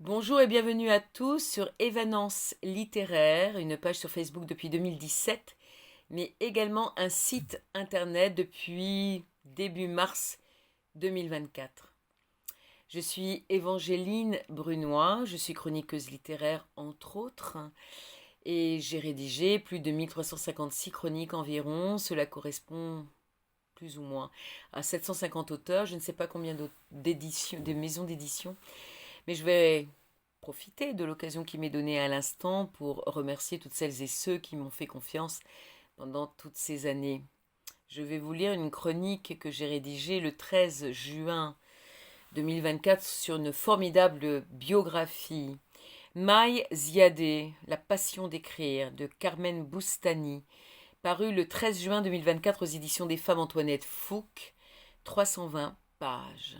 Bonjour et bienvenue à tous sur Évanence littéraire, une page sur Facebook depuis 2017, mais également un site internet depuis début mars 2024. Je suis Évangéline Brunois, je suis chroniqueuse littéraire entre autres, et j'ai rédigé plus de 1356 chroniques environ. Cela correspond plus ou moins à 750 auteurs. Je ne sais pas combien d'éditions, de maisons d'édition, mais je vais profiter de l'occasion qui m'est donnée à l'instant pour remercier toutes celles et ceux qui m'ont fait confiance pendant toutes ces années. Je vais vous lire une chronique que j'ai rédigée le 13 juin 2024 sur une formidable biographie. Maï Ziadé, La passion d'écrire, de Carmen Boustani, paru le 13 juin 2024 aux éditions des Femmes Antoinette Fouque, 320 pages.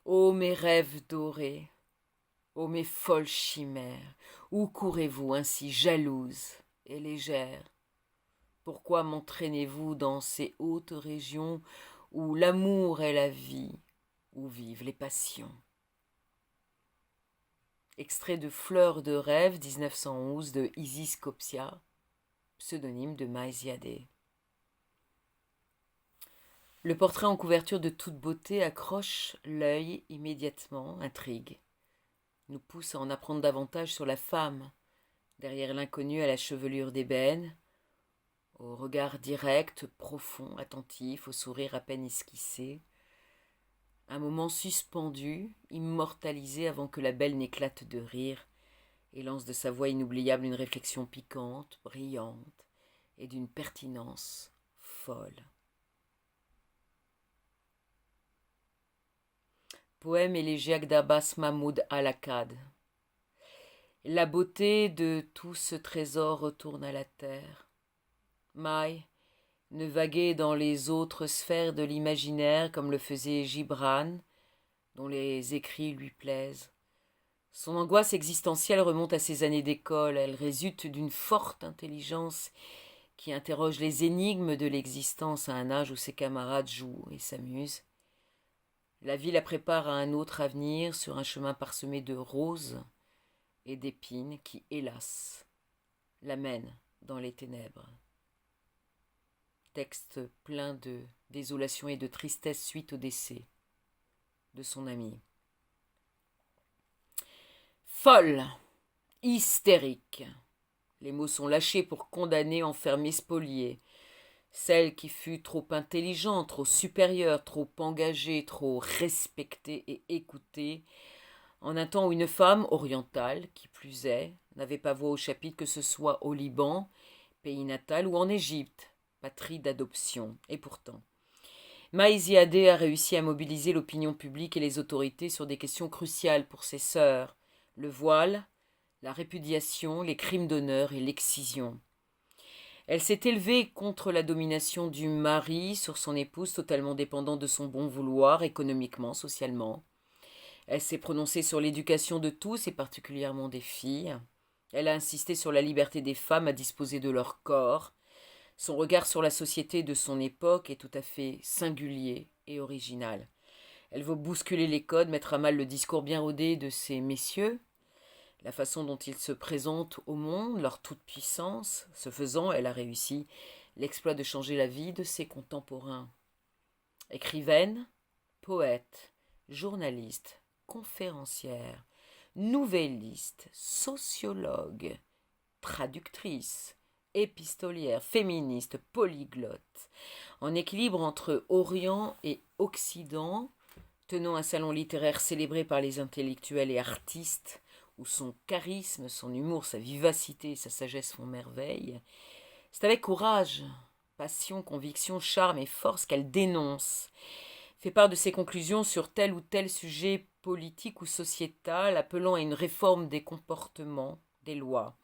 Ô mes rêves dorés, ô mes folles chimères, où courez-vous ainsi jalouse et légère? Pourquoi m'entraînez-vous dans ces hautes régions où l'amour est la vie, où vivent les passions? Extrait de Fleurs de rêve 1911 de Isis Copsia, pseudonyme de Maï Ziadé. Le portrait en couverture de toute beauté accroche l'œil immédiatement, intrigue, nous pousse à en apprendre davantage sur la femme, derrière l'inconnu à la chevelure d'ébène, au regard direct, profond, attentif, au sourire à peine esquissé, un moment suspendu, immortalisé avant que la belle n'éclate de rire et lance de sa voix inoubliable une réflexion piquante, brillante et d'une pertinence folle. Poème élégiaque d'Abbas Mahmoud Al-Akkad. La beauté de tout ce trésor retourne à la terre. Maï ne vaguait dans les autres sphères de l'imaginaire comme le faisait Gibran, dont les écrits lui plaisent. Son angoisse existentielle remonte à ses années d'école. Elle résulte d'une forte intelligence qui interroge les énigmes de l'existence à un âge où ses camarades jouent et s'amusent. La vie la prépare à un autre avenir sur un chemin parsemé de roses et d'épines qui, hélas, l'amènent dans les ténèbres. Texte plein de désolation et de tristesse suite au décès de son ami. Folle, hystérique. Les mots sont lâchés pour condamner, enfermer, spolier. Celle qui fut trop intelligente, trop supérieure, trop engagée, trop respectée et écoutée, en un temps où une femme orientale, qui plus est, n'avait pas voix au chapitre que ce soit au Liban, pays natal, ou en Égypte, patrie d'adoption. Et pourtant, Maï Ziadé a réussi à mobiliser l'opinion publique et les autorités sur des questions cruciales pour ses sœurs, le voile, la répudiation, les crimes d'honneur et l'excision. Elle s'est élevée contre la domination du mari sur son épouse, totalement dépendant de son bon vouloir, économiquement, socialement. Elle s'est prononcée sur l'éducation de tous, et particulièrement des filles. Elle a insisté sur la liberté des femmes à disposer de leur corps. Son regard sur la société de son époque est tout à fait singulier et original. Elle veut bousculer les codes, mettre à mal le discours bien rodé de ces messieurs, la façon dont ils se présentent au monde, leur toute-puissance. Ce faisant, elle a réussi l'exploit de changer la vie de ses contemporains. Écrivaine, poète, journaliste, conférencière, nouvelliste, sociologue, traductrice, épistolière, féministe, polyglotte, en équilibre entre Orient et Occident, tenant un salon littéraire célébré par les intellectuels et artistes, où son charisme, son humour, sa vivacité et sa sagesse font merveille, c'est avec courage, passion, conviction, charme et force qu'elle dénonce, fait part de ses conclusions sur tel ou tel sujet politique ou sociétal, appelant à une réforme des comportements, des lois.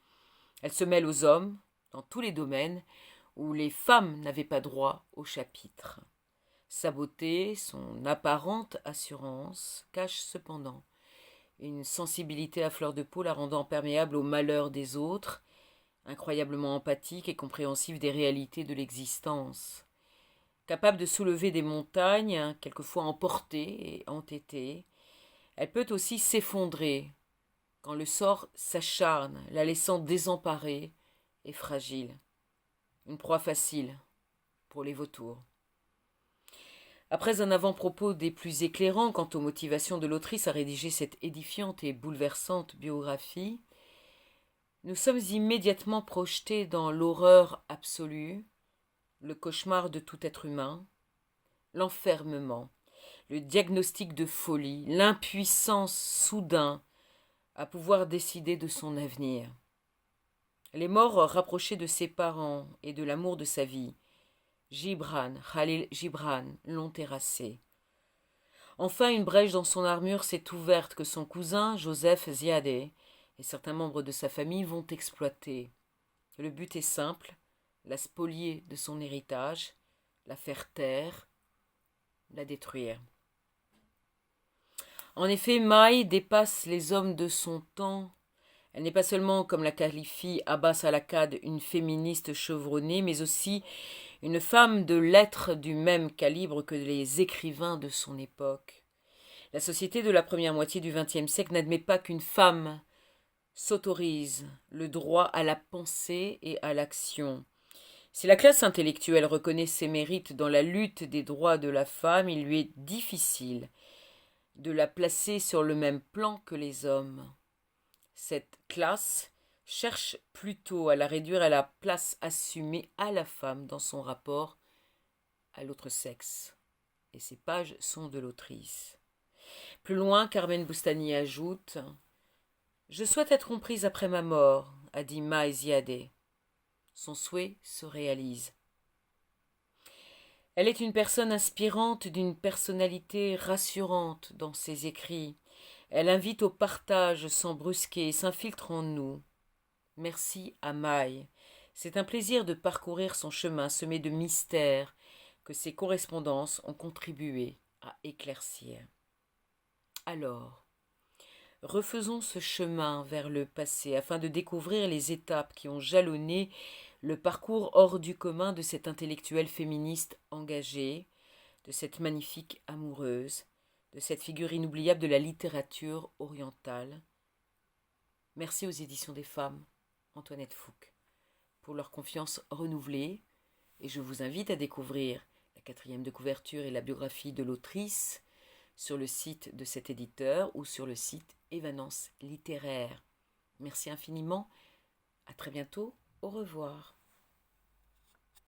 Elle se mêle aux hommes, dans tous les domaines où les femmes n'avaient pas droit au chapitre. Sa beauté, son apparente assurance, cachent cependant une sensibilité à fleur de peau la rendant perméable au malheur des autres, incroyablement empathique et compréhensive des réalités de l'existence. Capable de soulever des montagnes, quelquefois emportées et entêtées, elle peut aussi s'effondrer quand le sort s'acharne, la laissant désemparée et fragile. Une proie facile pour les vautours. Après un avant-propos des plus éclairants quant aux motivations de l'autrice à rédiger cette édifiante et bouleversante biographie, nous sommes immédiatement projetés dans l'horreur absolue, le cauchemar de tout être humain, l'enfermement, le diagnostic de folie, l'impuissance soudain à pouvoir décider de son avenir. Les morts rapprochés de ses parents et de l'amour de sa vie, Gibran, Khalil Gibran, l'ont terrassé. Enfin, une brèche dans son armure s'est ouverte que son cousin, Joseph Ziadeh, et certains membres de sa famille vont exploiter. Le but est simple, la spolier de son héritage, la faire taire, la détruire. En effet, Maï dépasse les hommes de son temps. Elle n'est pas seulement, comme la qualifie Abbas Al-Akkad, une féministe chevronnée, mais aussi une femme de lettres du même calibre que les écrivains de son époque. La société de la première moitié du XXe siècle n'admet pas qu'une femme s'autorise le droit à la pensée et à l'action. Si la classe intellectuelle reconnaît ses mérites dans la lutte des droits de la femme, il lui est difficile de la placer sur le même plan que les hommes. Cette classe cherche plutôt à la réduire à la place assumée à la femme dans son rapport à l'autre sexe. Et ces pages sont de l'autrice. Plus loin, Carmen Boustany ajoute « Je souhaite être comprise après ma mort », a dit Maï Ziadeh. Son souhait se réalise. Elle est une personne inspirante d'une personnalité rassurante dans ses écrits. Elle invite au partage sans brusquer et s'infiltre en nous. Merci à Maï. C'est un plaisir de parcourir son chemin semé de mystères que ses correspondances ont contribué à éclaircir. Alors, refaisons ce chemin vers le passé afin de découvrir les étapes qui ont jalonné le parcours hors du commun de cette intellectuelle féministe engagée, de cette magnifique amoureuse, de cette figure inoubliable de la littérature orientale. Merci aux éditions des femmes, Antoinette Fouque, pour leur confiance renouvelée, et je vous invite à découvrir la 4e de couverture et la biographie de l'autrice sur le site de cet éditeur ou sur le site Évanance littéraire. Merci infiniment, à très bientôt, au revoir.